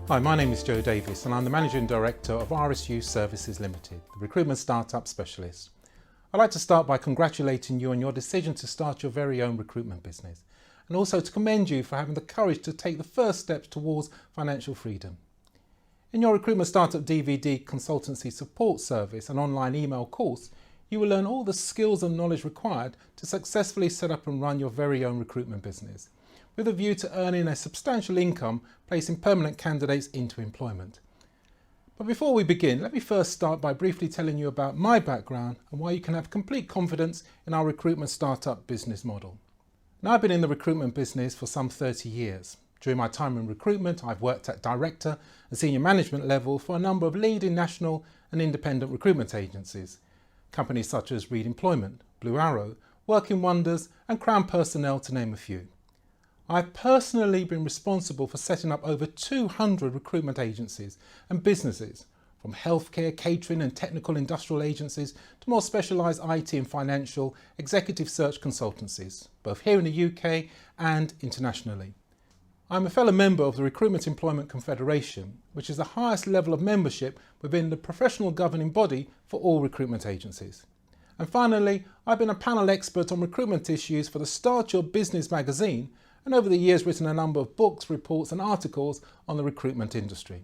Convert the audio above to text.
Hi, my name is Joe Davis and I'm the Managing Director of RSU Services Limited, the recruitment startup specialist. I'd like to start by congratulating you on your decision to start your very own recruitment business, and also to commend you for having the courage to take the first steps towards financial freedom. In your Recruitment Startup DVD consultancy support service and online email course, you will learn all the skills and knowledge required to successfully set up and run your very own recruitment business, with a view to earning a substantial income, placing permanent candidates into employment. But before we begin, let me first start by briefly telling you about my background and why you can have complete confidence in our recruitment startup business model. Now, I've been in the recruitment business for some 30 years. During my time in recruitment, I've worked at director and senior management level for a number of leading national and independent recruitment agencies, companies such as Reed Employment, Blue Arrow, Working Wonders and Crown Personnel, to name a few. I've personally been responsible for setting up over 200 recruitment agencies and businesses, from healthcare, catering and technical industrial agencies to more specialised IT and financial executive search consultancies, both here in the UK and internationally. I'm a fellow member of the Recruitment Employment Confederation, which is the highest level of membership within the professional governing body for all recruitment agencies. And finally, I've been a panel expert on recruitment issues for the Start Your Business magazine, and over the years written a number of books, reports and articles on the recruitment industry.